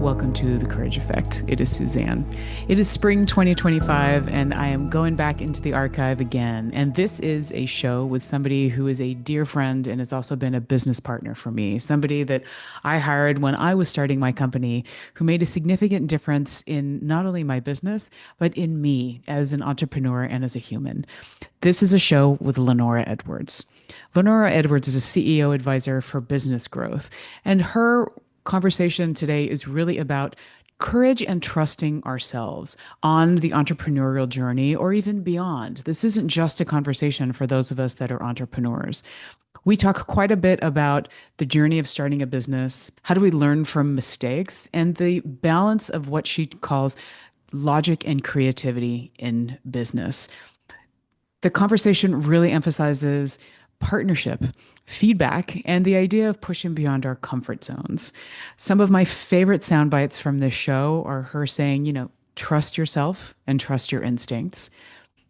Welcome to The Courage Effect. It is Suzanne. It is spring 2025, and I am going back into the archive again. And this is a show with somebody who is a dear friend and has also been a business partner for me, somebody that I hired when I was starting my company, who made a significant difference in not only my business, but in me as an entrepreneur and as a human. This is a show with Lenora Edwards. Lenora Edwards is a CEO advisor for business growth, and her conversation today is really about courage and trusting ourselves on the entrepreneurial journey or even beyond. This isn't just a conversation for those of us that are entrepreneurs. We talk quite a bit about the journey of starting a business. How do we learn from mistakes and the balance of what she calls logic and creativity in business? The conversation really emphasizes partnership, feedback, and the idea of pushing beyond our comfort zones. Some of my favorite sound bites from this show are her saying, trust yourself and trust your instincts.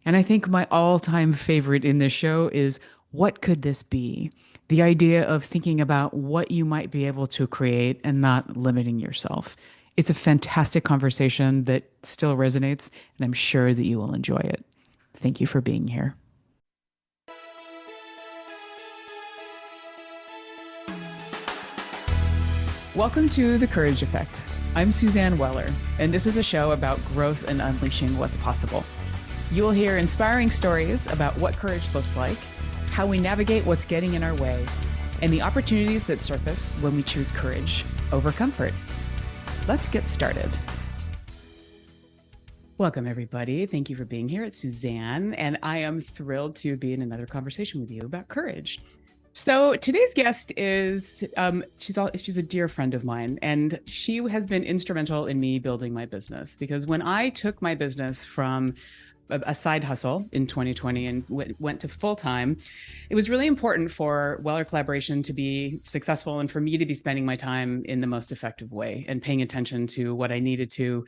And I think my all-time favorite in this show is, what could this be? The idea of thinking about what you might be able to create and not limiting yourself. It's a fantastic conversation that still resonates, and I'm sure that you will enjoy it. Thank you for being here. Welcome to The Courage Effect. I'm Suzanne Weller, and this is a show about growth and unleashing what's possible. You will hear inspiring stories about what courage looks like, how we navigate what's getting in our way, and the opportunities that surface when we choose courage over comfort. Let's get started. Welcome, everybody. Thank you for being here. It's Suzanne, and I am thrilled to be in another conversation with you about courage. So today's guest is, she's a dear friend of mine, and she has been instrumental in me building my business, because when I took my business from a side hustle in 2020 and went to full-time, it was really important for Weller Collaboration to be successful and for me to be spending my time in the most effective way and paying attention to what I needed to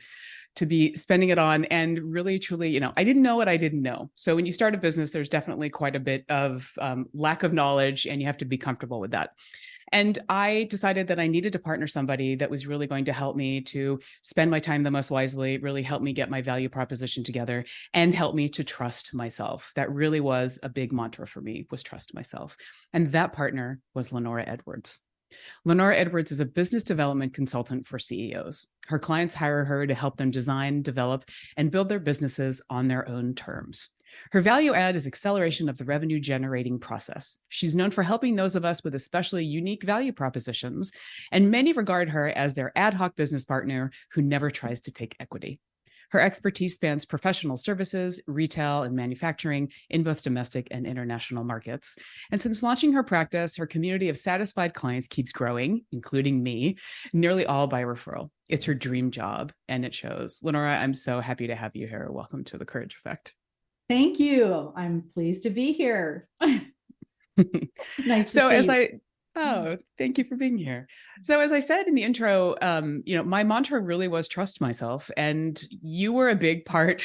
be spending it on. And really, truly, I didn't know what I didn't know. So when you start a business, there's definitely quite a bit of lack of knowledge, and you have to be comfortable with that. And I decided that I needed to partner somebody that was really going to help me to spend my time the most wisely, really help me get my value proposition together, and help me to trust myself. That really was a big mantra for me, was trust myself. And that partner was Lenora Edwards. Lenora Edwards is a business development consultant for CEOs. Her clients hire her to help them design, develop, and build their businesses on their own terms. Her value add is acceleration of the revenue generating process. She's known for helping those of us with especially unique value propositions, and many regard her as their ad hoc business partner who never tries to take equity. Her expertise spans professional services, retail, and manufacturing in both domestic and international markets. And since launching her practice, her community of satisfied clients keeps growing, including me, nearly all by referral. It's her dream job, and it shows. Lenora, I'm so happy to have you here. Welcome to The Courage Effect. Thank you. I'm pleased to be here. Nice to see you. Oh, thank you for being here. So as I said in the intro, my mantra really was trust myself. And you were a big part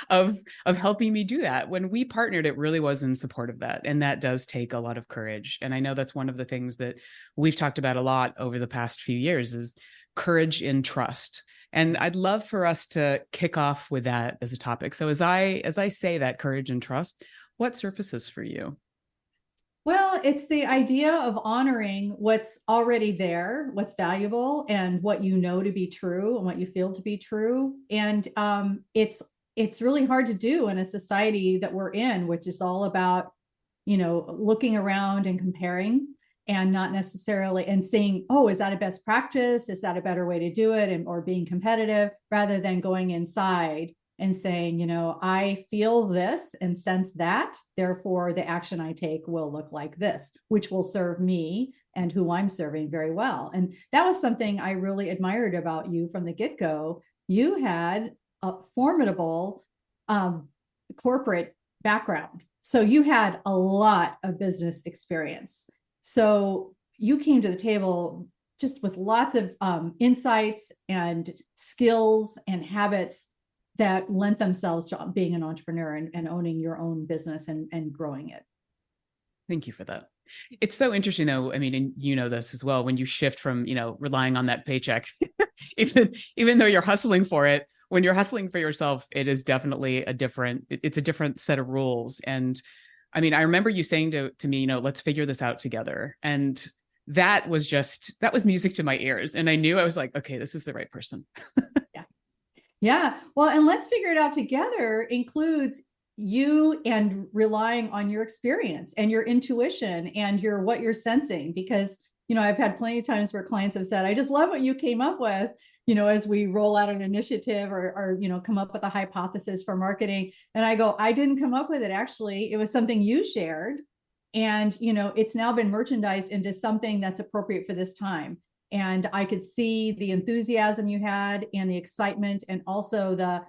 of helping me do that. When we partnered, it really was in support of that. And that does take a lot of courage. And I know that's one of the things that we've talked about a lot over the past few years is courage in trust. And I'd love for us to kick off with that as a topic. So as I say that, courage and trust, what surfaces for you? Well, it's the idea of honoring what's already there, what's valuable, and what you know to be true and what you feel to be true. And it's really hard to do in a society that we're in, which is all about, looking around and comparing and not necessarily and saying, oh, is that a best practice? Is that a better way to do it? Or being competitive rather than going inside and saying, I feel this and sense that, therefore the action I take will look like this, which will serve me and who I'm serving very well. And that was something I really admired about you from the get-go. You had a formidable corporate background. So you had a lot of business experience. So you came to the table just with lots of insights and skills and habits that lent themselves to being an entrepreneur and owning your own business and growing it. Thank you for that. It's so interesting though. I mean, and you know this as well, when you shift from, relying on that paycheck, even though you're hustling for it, when you're hustling for yourself, it is definitely it's a different set of rules. And I mean, I remember you saying to me, let's figure this out together. And that was music to my ears. And I knew, I was like, okay, this is the right person. Yeah. Yeah. Well, and let's figure it out together includes you and relying on your experience and your intuition and what you're sensing, because, I've had plenty of times where clients have said, I just love what you came up with, as we roll out an initiative or come up with a hypothesis for marketing. And I go, I didn't come up with it. Actually, it was something you shared. And, it's now been merchandised into something that's appropriate for this time. And I could see the enthusiasm you had and the excitement and also the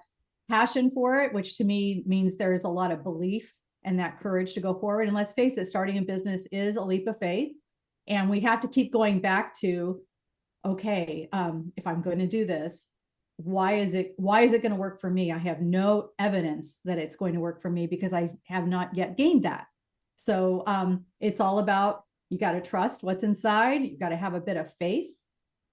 passion for it, which to me means there's a lot of belief and that courage to go forward. And let's face it, starting a business is a leap of faith. And we have to keep going back to, okay, if I'm going to do this, why is it going to work for me? I have no evidence that it's going to work for me because I have not yet gained that. So it's all about, you got to trust what's inside. You got to have a bit of faith.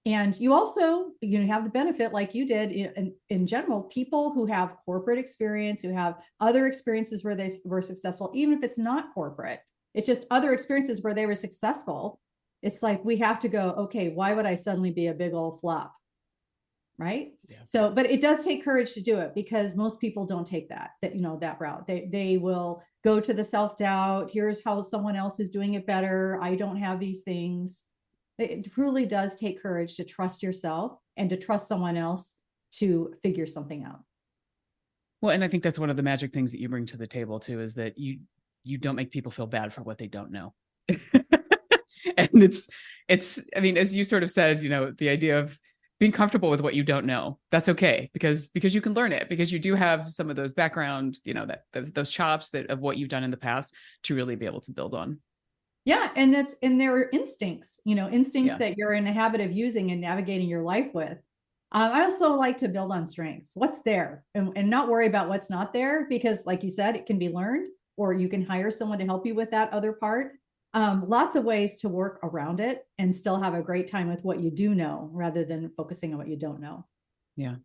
And you also, have the benefit, like you did in general, people who have corporate experience, who have other experiences where they were successful, even if it's not corporate, it's just other experiences where they were successful. It's like, we have to go, okay, why would I suddenly be a big old flop? Right. Yeah. So, but it does take courage to do it, because most people don't take that route. They will go to the self-doubt. Here's how someone else is doing it better. I don't have these things. It truly does take courage to trust yourself and to trust someone else to figure something out. Well, and I think that's one of the magic things that you bring to the table too, is that you don't make people feel bad for what they don't know. And it's, I mean, as you sort of said, the idea of being comfortable with what you don't know, that's okay, because you can learn it, because you do have some of those background, those chops of what you've done in the past to really be able to build on. Yeah. And there are instincts, that you're in the habit of using and navigating your life with. I also like to build on strengths, what's there, and not worry about what's not there, because like you said, it can be learned, or you can hire someone to help you with that other part. Lots of ways to work around it and still have a great time with what you do know, rather than focusing on what you don't know. Yeah.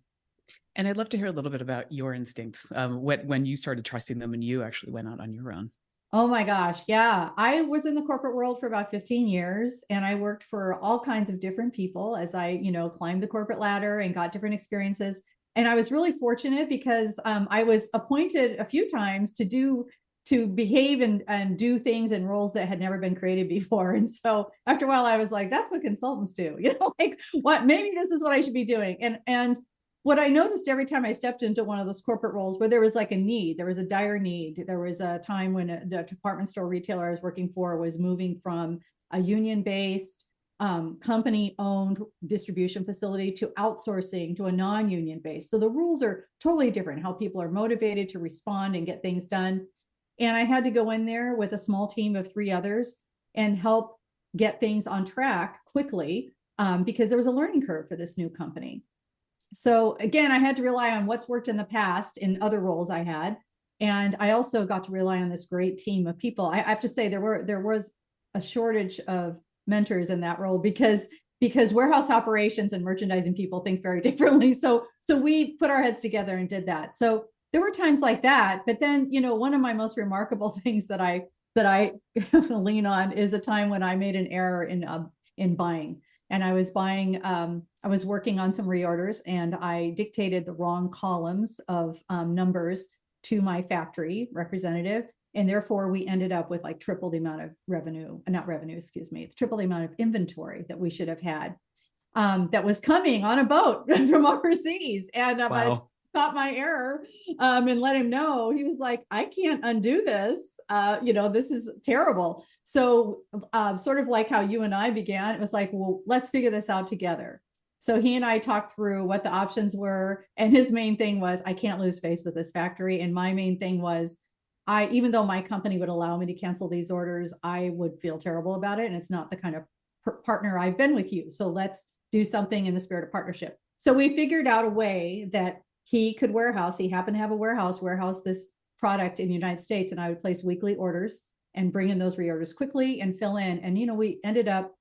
And I'd love to hear a little bit about your instincts, when you started trusting them and you actually went out on your own. Oh my gosh. Yeah. I was in the corporate world for about 15 years, and I worked for all kinds of different people as I, climbed the corporate ladder and got different experiences. And I was really fortunate because I was appointed a few times to behave and do things in roles that had never been created before. And so after a while, I was like, that's what consultants do, like, what, maybe this is what I should be doing. And what I noticed every time I stepped into one of those corporate roles where there was like a need, there was a dire need. There was a time when the department store retailer I was working for was moving from a union-based, company-owned distribution facility to outsourcing to a non-union based. So the rules are totally different, how people are motivated to respond and get things done. And I had to go in there with a small team of 3 others and help get things on track quickly, because there was a learning curve for this new company. So again, I had to rely on what's worked in the past in other roles I had. And I also got to rely on this great team of people. I have to say there was a shortage of mentors in that role, because warehouse operations and merchandising people think very differently. So we put our heads together and did that. So there were times like that. But then, one of my most remarkable things that I lean on is a time when I made an error in buying. And I was I was working on some reorders, and I dictated the wrong columns of numbers to my factory representative. And therefore we ended up with like triple the amount of triple the amount of inventory that we should have had, that was coming on a boat from overseas. And I caught my error, and let him know. He was like, I can't undo this. This is terrible. So sort of like how you and I began, it was like, well, let's figure this out together. So he and I talked through what the options were. And his main thing was, I can't lose face with this factory. And my main thing was, even though my company would allow me to cancel these orders, I would feel terrible about it. And it's not the kind of partner I've been with you. So let's do something in the spirit of partnership. So we figured out a way that he could warehouse. He happened to have a warehouse this product in the United States, and I would place weekly orders. and bring in those reorders quickly and fill in. And, we ended up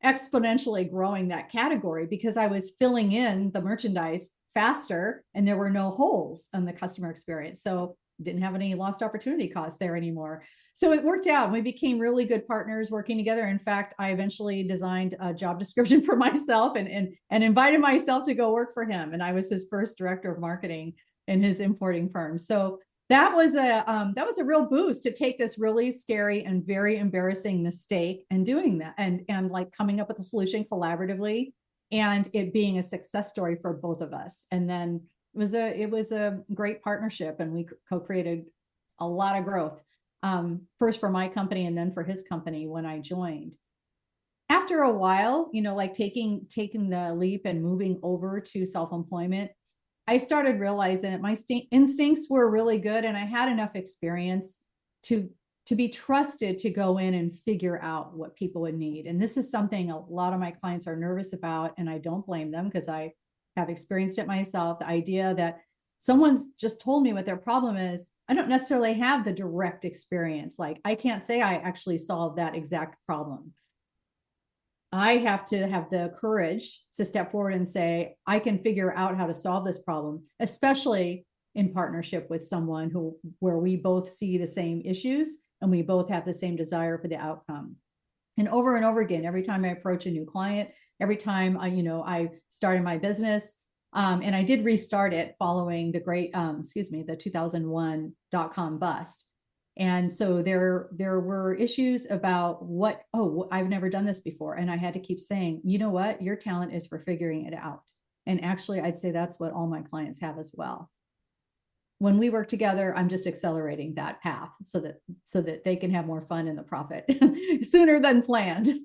exponentially growing that category because I was filling in the merchandise faster and there were no holes in the customer experience. So didn't have any lost opportunity costs there anymore. So it worked out. We became really good partners working together. In fact, I eventually designed a job description for myself and invited myself to go work for him. And I was his first director of marketing in his importing firm. So that was a real boost to take this really scary and very embarrassing mistake and doing that and like coming up with a solution collaboratively and it being a success story for both of us. And then it was a great partnership and we co-created a lot of growth. First for my company and then for his company when I joined. After a while, like taking the leap and moving over to self-employment, I started realizing that my instincts were really good and I had enough experience to be trusted to go in and figure out what people would need. And this is something a lot of my clients are nervous about, and I don't blame them because I have experienced it myself. The idea that someone's just told me what their problem is, I don't necessarily have the direct experience. Like I can't say I actually solved that exact problem. I have to have the courage to step forward and say, I can figure out how to solve this problem, especially in partnership with someone where we both see the same issues and we both have the same desire for the outcome. And over again, every time I approach a new client, every time I started my business, and I did restart it following the the 2001 .com bust. And so there were issues about I've never done this before. And I had to keep saying, you know what, your talent is for figuring it out. And actually, I'd say that's what all my clients have as well. When we work together, I'm just accelerating that path so that they can have more fun in the profit sooner than planned.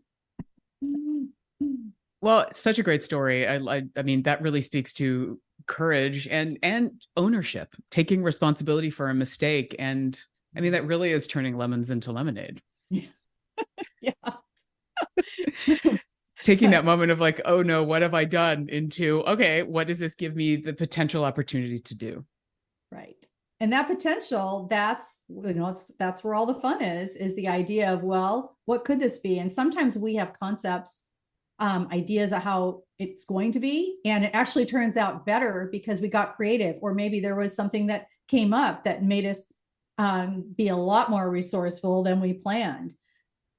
Well, such a great story. I mean, that really speaks to courage and ownership, taking responsibility for a mistake. And I mean, that really is turning lemons into lemonade. Yeah. Taking that moment of like, oh no, what have I done, into, okay, what does this give me the potential opportunity to do? Right. And that potential, that's where all the fun is the idea of, well, what could this be? And sometimes we have concepts, ideas of how it's going to be, and it actually turns out better because we got creative, or maybe there was something that came up that made us be a lot more resourceful than we planned.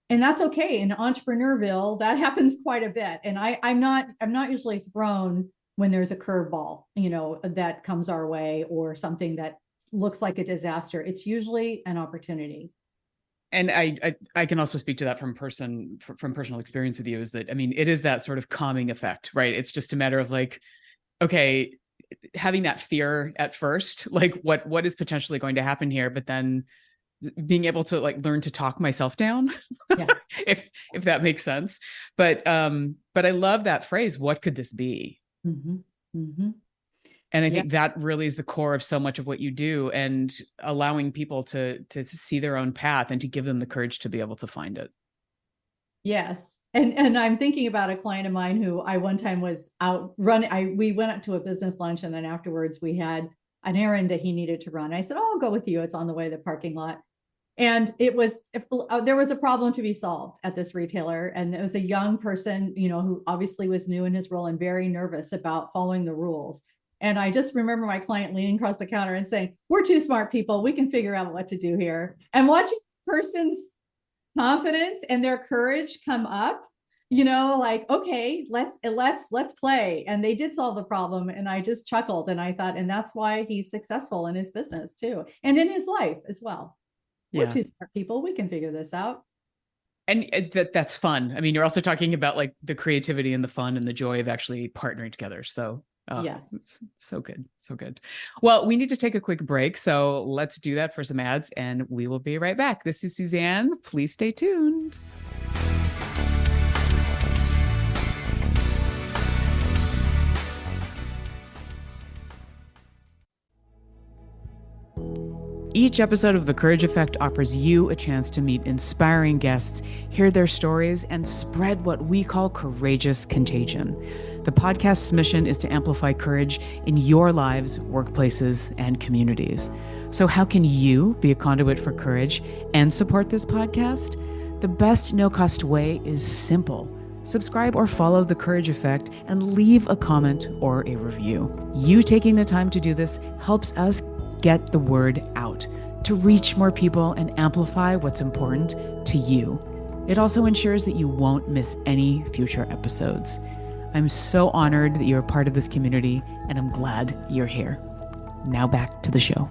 And that's okay. In Entrepreneurial, that happens quite a bit. And I'm not usually thrown when there's a curveball, that comes our way or something that looks like a disaster. It's usually an opportunity. And I can also speak to that from personal experience with you, is that, I mean, it is that sort of calming effect, right? It's just a matter of like, okay, having that fear at first, like what is potentially going to happen here, but then being able to like learn to talk myself down, yeah. if that makes sense. But I love that phrase, what could this be? Mm-hmm. Mm-hmm. And I think that really is the core of so much of what you do, and allowing people to see their own path and to give them the courage to be able to find it. Yes. And I'm thinking about a client of mine who I one time was out running. We went up to a business lunch, and then afterwards we had an errand that he needed to run. I said, oh, I'll go with you. It's on the way to the parking lot. And there was a problem to be solved at this retailer. And it was a young person, who obviously was new in his role and very nervous about following the rules. And I just remember my client leaning across the counter and saying, we're two smart people. We can figure out what to do here. And watching the person's confidence and their courage come up, like, okay, let's play. And they did solve the problem. And I just chuckled, and I thought, and that's why he's successful in his business too. And in his life as well. We're two smart people. We can figure this out. And that's fun. I mean, you're also talking about like the creativity and the fun and the joy of actually partnering together. So yes, so good. So good. Well, we need to take a quick break. So let's do that for some ads, and we will be right back. This is Suzanne. Please stay tuned. Each episode of The Courage Effect offers you a chance to meet inspiring guests, hear their stories, and spread what we call courageous contagion. The podcast's mission is to amplify courage in your lives, workplaces, and communities. So how can you be a conduit for courage and support this podcast? The best no-cost way is simple. Subscribe or follow The Courage Effect and leave a comment or a review. You taking the time to do this helps us get the word out, to reach more people and amplify what's important to you. It also ensures that you won't miss any future episodes. I'm so honored that you're a part of this community, and I'm glad you're here. Now back to the show.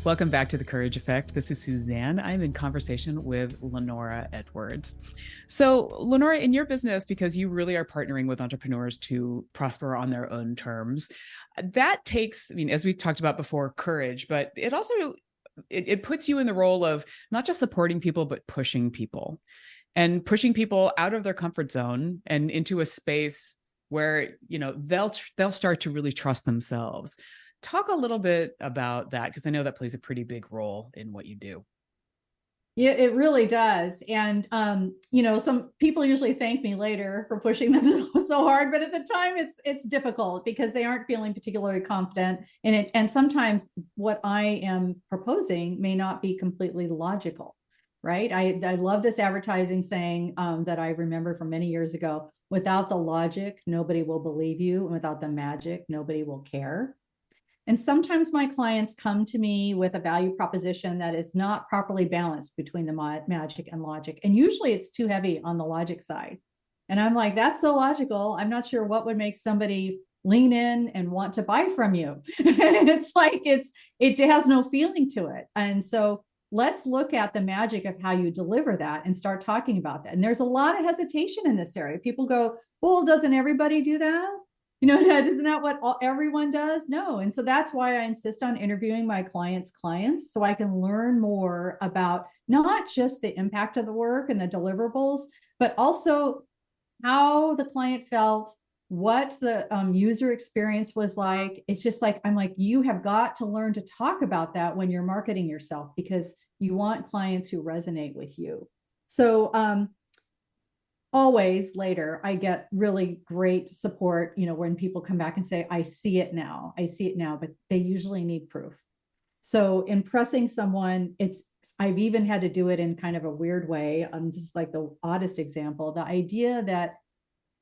Welcome back to The Courage Effect. This is Suzanne. I'm in conversation with Lenora Edwards. So Lenora, in your business, because you really are partnering with entrepreneurs to prosper on their own terms, that takes, as we talked about before, courage, but it also, it puts you in the role of not just supporting people, but pushing people out of their comfort zone and into a space where, they'll start to really trust themselves. Talk a little bit about that, because I know that plays a pretty big role in what you do. Yeah, it really does. And, some people usually thank me later for pushing them so hard, but at the time it's difficult because they aren't feeling particularly confident in it. And sometimes what I am proposing may not be completely logical, right? I love this advertising saying that I remember from many years ago: without the logic, nobody will believe you. And without the magic, nobody will care. And sometimes my clients come to me with a value proposition that is not properly balanced between the magic and logic. And usually it's too heavy on the logic side. And I'm like, that's so logical. I'm not sure what would make somebody lean in and want to buy from you. It's like, it has no feeling to it. And so let's look at the magic of how you deliver that and start talking about that. And there's a lot of hesitation in this area. People go, well, doesn't everybody do that? Isn't that what everyone does? No. And so that's why I insist on interviewing my clients' clients, so I can learn more about not just the impact of the work and the deliverables, but also how the client felt, what the user experience was like. It's just like, I'm like, you have got to learn to talk about that when you're marketing yourself, because you want clients who resonate with you. So, always later, I get really great support, when people come back and say, I see it now, but they usually need proof. So impressing someone, I've even had to do it in kind of a weird way. This is like the oddest example. The idea that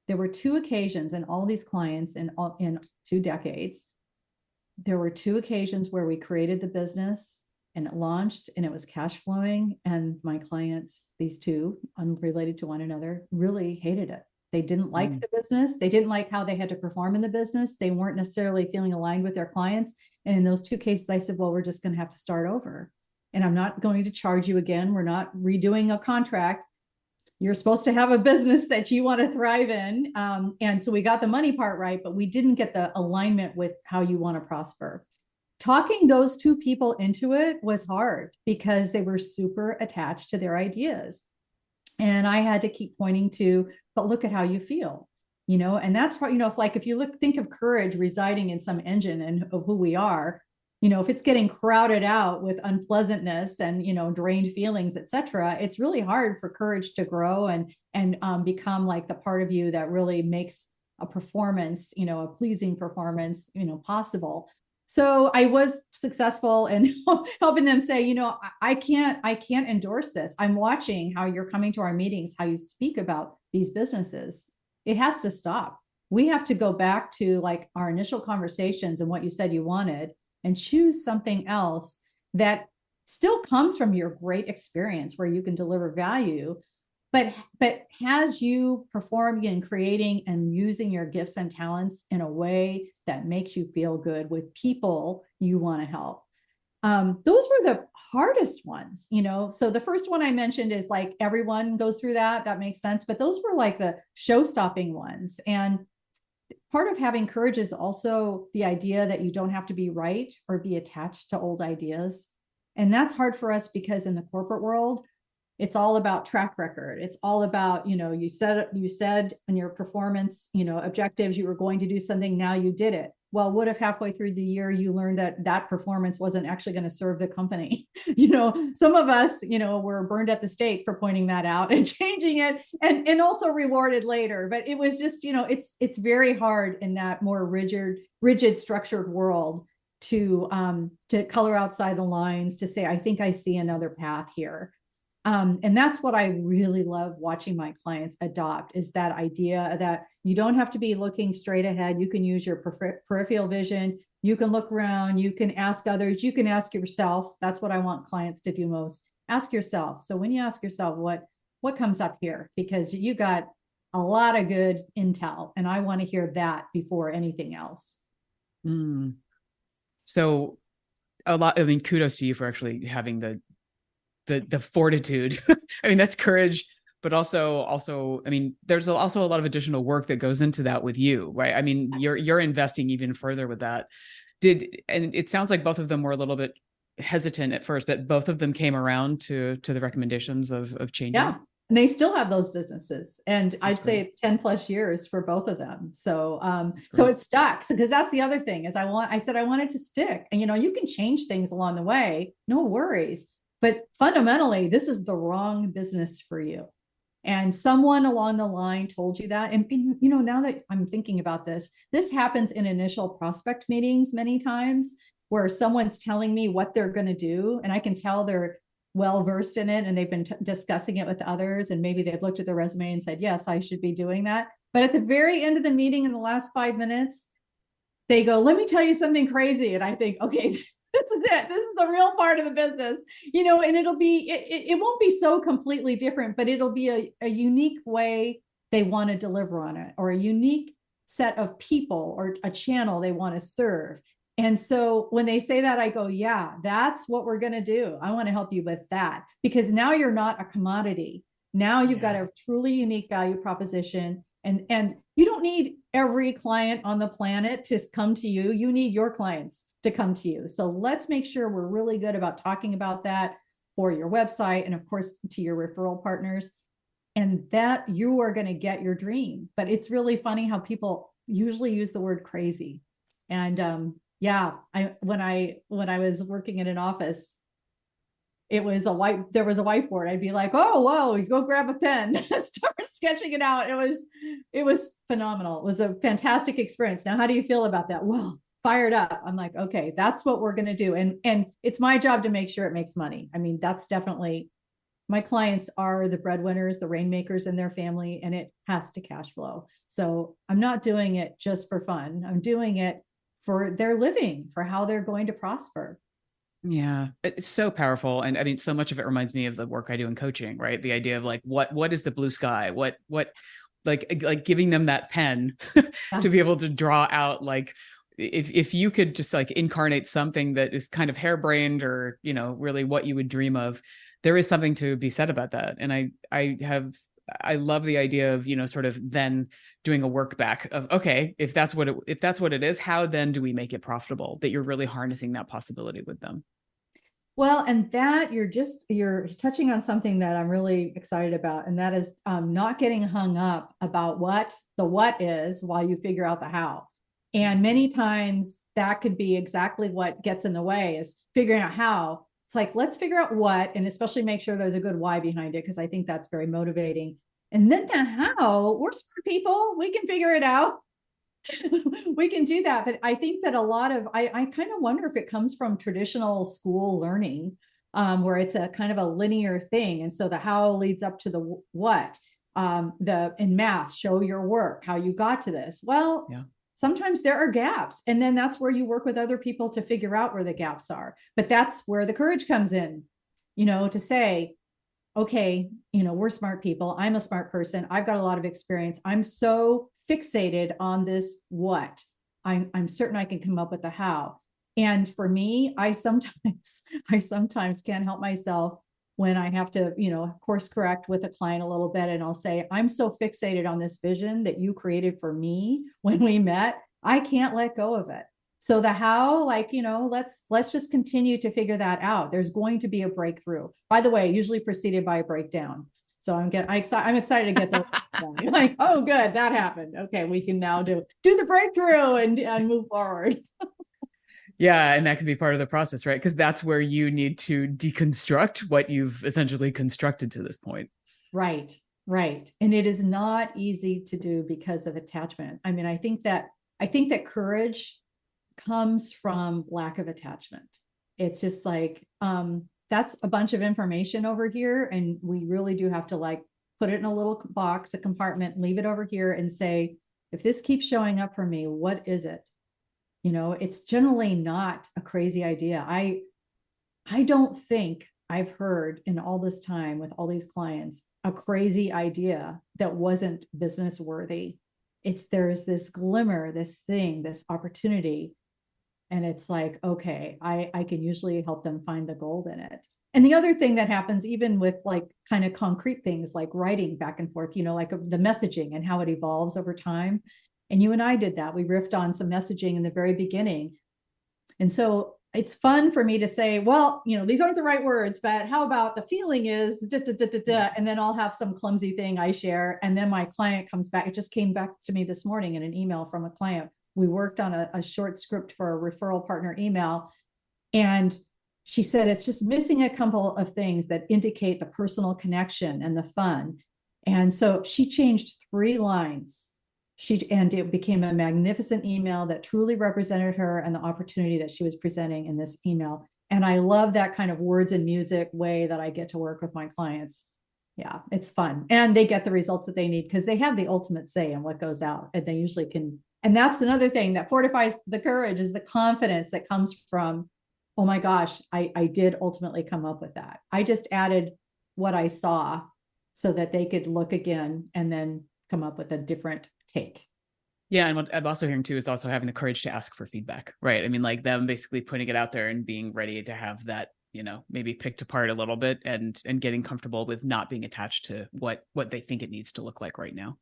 there were two occasions in all these clients in 2 decades, there were 2 occasions where we created the business and it launched and it was cash flowing. And my clients, these two, unrelated to one another, really hated it. They didn't like the business. They didn't like how they had to perform in the business. They weren't necessarily feeling aligned with their clients. And in those 2 cases, I said, well, we're just going to have to start over. And I'm not going to charge you again. We're not redoing a contract. You're supposed to have a business that you want to thrive in. And so we got the money part right, but we didn't get the alignment with how you want to prosper. Talking those 2 people into it was hard because they were super attached to their ideas. And I had to keep pointing to, but look at how you feel, and that's what, if you think of courage residing in some engine and of who we are, if it's getting crowded out with unpleasantness and, drained feelings, etc., it's really hard for courage to grow and become like the part of you that really makes a performance, a pleasing performance, possible. So I was successful in helping them say, I can't endorse this. I'm watching how you're coming to our meetings, how you speak about these businesses. It has to stop. We have to go back to like our initial conversations and what you said you wanted, and choose something else that still comes from your great experience where you can deliver value, but has you performing and creating and using your gifts and talents in a way that makes you feel good with people you want to help. Those were the hardest ones, so the first one I mentioned is like everyone goes through that makes sense, but those were like the show-stopping ones. And part of having courage is also the idea that you don't have to be right or be attached to old ideas. And that's hard for us because in the corporate world, It's all about track record. It's all about, you said in your performance, objectives, you were going to do something. Now you did it. Well, what if halfway through the year you learned that performance wasn't actually going to serve the company? Some of us, were burned at the stake for pointing that out and changing it, and also rewarded later. But it was just, it's very hard in that more rigid structured world to color outside the lines, to say, I think I see another path here. And that's what I really love watching my clients adopt, is that idea that you don't have to be looking straight ahead. You can use your peripheral vision. You can look around, you can ask others, you can ask yourself. That's what I want clients to do most. Ask yourself. So when you ask yourself, what comes up here? Because you got a lot of good intel, and I want to hear that before anything else. So kudos to you for actually having the fortitude. I mean, that's courage, but also, I mean, there's also a lot of additional work that goes into that with you, right? I mean, you're investing even further with that. And it sounds like both of them were a little bit hesitant at first, but both of them came around to the recommendations of changing. Yeah. And they still have those businesses. And That's I'd say great. it's 10 plus years for both of them. So, so it stuck. Because that's the other thing, is I said I wanted to stick, and, you can change things along the way, no worries. But fundamentally, this is the wrong business for you. And someone along the line told you that. And, now that I'm thinking about this happens in initial prospect meetings many times, where someone's telling me what they're going to do. And I can tell they're well-versed in it, and they've been discussing it with others. And maybe they've looked at their resume and said, yes, I should be doing that. But at the very end of the meeting, in the last 5 minutes, they go, let me tell you something crazy. And I think, okay, this is it. This is the real part of the business, and it won't be so completely different, but it'll be a unique way they want to deliver on it, or a unique set of people, or a channel they want to serve. And so when they say that, I go, yeah, that's what we're going to do. I want to help you with that, because now you're not a commodity. Now you've got a truly unique value proposition, and you don't need every client on the planet to come to you. You need your clients to come to you. So let's make sure we're really good about talking about that for your website, and of course to your referral partners, and that you are going to get your dream. But it's really funny how people usually use the word crazy. And when I was working in an office, there was a whiteboard. I'd be like, oh, whoa, you go grab a pen, start sketching it out. It was phenomenal. It was a fantastic experience. Now, how do you feel about that? Well, fired up. I'm like, okay, that's what we're going to do. And it's my job to make sure it makes money. I mean, that's definitely, my clients are the breadwinners, the rainmakers in their family, and it has to cash flow. So I'm not doing it just for fun. I'm doing it for their living, for how they're going to prosper. Yeah, it's so powerful. And I mean, so much of it reminds me of the work I do in coaching, right? The idea of like, what is the blue sky? What, like giving them that pen to be able to draw out, like, if you could just like incarnate something that is kind of harebrained, or, really what you would dream of, there is something to be said about that. And I love the idea of, sort of then doing a work back of, okay, if that's what it is, how then do we make it profitable, that you're really harnessing that possibility with them? Well, and that you're touching on something that I'm really excited about. And that is not getting hung up about what is, while you figure out the how. And many times that could be exactly what gets in the way, is figuring out how. It's like, let's figure out what, and especially make sure there's a good why behind it, because I think that's very motivating. And then the how, we're smart people. We can figure it out. We can do that. But I think that a lot of, I kind of wonder if it comes from traditional school learning, where it's a kind of a linear thing. And so the how leads up to the what. In math, show your work, how you got to this. Well, sometimes there are gaps. And then that's where you work with other people to figure out where the gaps are. But that's where the courage comes in, to say, okay, we're smart people. I'm a smart person. I've got a lot of experience. I'm so fixated on this what. I'm certain I can come up with the how. And for me, I sometimes can't help myself when I have to, course correct with a client a little bit. And I'll say, I'm so fixated on this vision that you created for me when we met, I can't let go of it. So the how, like, let's just continue to figure that out. There's going to be a breakthrough. By the way, usually preceded by a breakdown. So I'm excited to get those done. Like, oh, good, that happened. Okay, we can now do the breakthrough and move forward. Yeah, and that can be part of the process, right? Because that's where you need to deconstruct what you've essentially constructed to this point. Right. And it is not easy to do because of attachment. I mean, I think that courage comes from lack of attachment. It's just like, that's a bunch of information over here. And we really do have to like put it in a little box, a compartment, leave it over here and say, if this keeps showing up for me, what is it? It's generally not a crazy idea. I don't think I've heard in all this time with all these clients a crazy idea that wasn't business worthy. There's this glimmer, this thing, this opportunity. And it's like, okay, I can usually help them find the gold in it. And the other thing that happens, even with like kind of concrete things like writing back and forth, like the messaging and how it evolves over time. And you and I did that. We riffed on some messaging in the very beginning. And so it's fun for me to say, well, these aren't the right words, but how about the feeling is da, da, da, da, da, and then I'll have some clumsy thing I share. And then my client comes back. It just came back to me this morning in an email from a client. We worked on a short script for a referral partner email. And she said, it's just missing a couple of things that indicate the personal connection and the fun. And so she changed 3 lines. And it became a magnificent email that truly represented her and the opportunity that she was presenting in this email. And I love that kind of words and music way that I get to work with my clients. Yeah, it's fun. And they get the results that they need because they have the ultimate say in what goes out. And they usually can. And that's another thing that fortifies the courage is the confidence that comes from, oh my gosh, I did ultimately come up with that. I just added what I saw so that they could look again and then come up with a different take. Yeah. And what I'm also hearing too is also having the courage to ask for feedback, right? I mean, like them basically putting it out there and being ready to have that, maybe picked apart a little bit and getting comfortable with not being attached to what they think it needs to look like right now.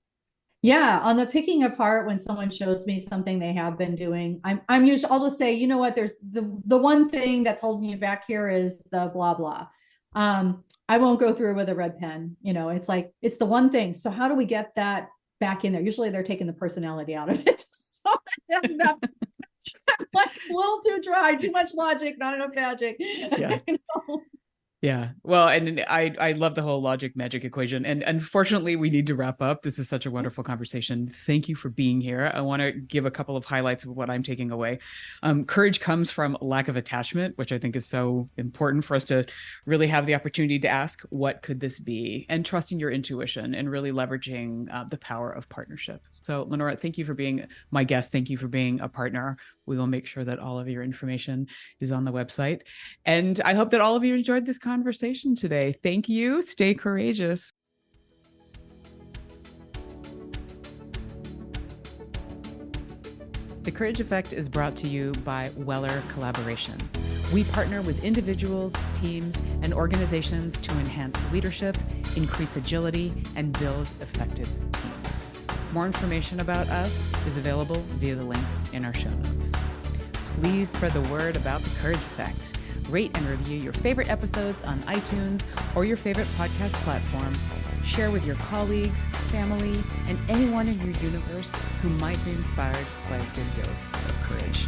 Yeah. On the picking apart, when someone shows me something they have been doing, I'm usually, I'll just say, you know what, there's the one thing that's holding you back here is the blah, blah. I won't go through with a red pen. It's like, it's the one thing. So how do we get that back in there? Usually they're taking the personality out of it. So like a little too dry, too much logic, not enough magic. Yeah. Yeah. Well, and I love the whole logic magic equation. And unfortunately, we need to wrap up. This is such a wonderful conversation. Thank you for being here. I want to give a couple of highlights of what I'm taking away. Courage comes from lack of attachment, which I think is so important for us to really have the opportunity to ask, what could this be? And trusting your intuition and really leveraging the power of partnership. So Lenora, thank you for being my guest. Thank you for being a partner. We will make sure that all of your information is on the website. And I hope that all of you enjoyed this conversation today. Thank you. Stay courageous. The Courage Effect is brought to you by Weller Collaboration. We partner with individuals, teams, and organizations to enhance leadership, increase agility, and build effective teams. More information about us is available via the links in our show notes. Please spread the word about the Courage Effect. Rate and review your favorite episodes on iTunes or your favorite podcast platform. Share with your colleagues, family, and anyone in your universe who might be inspired by a good dose of courage.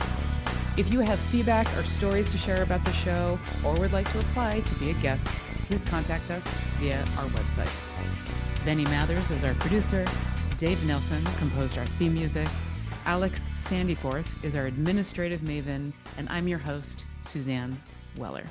If you have feedback or stories to share about the show or would like to apply to be a guest, please contact us via our website. Benny Mathers is our producer. Dave Nelson composed our theme music. Alex Sandyforth is our administrative maven, and I'm your host, Suzanne Weller.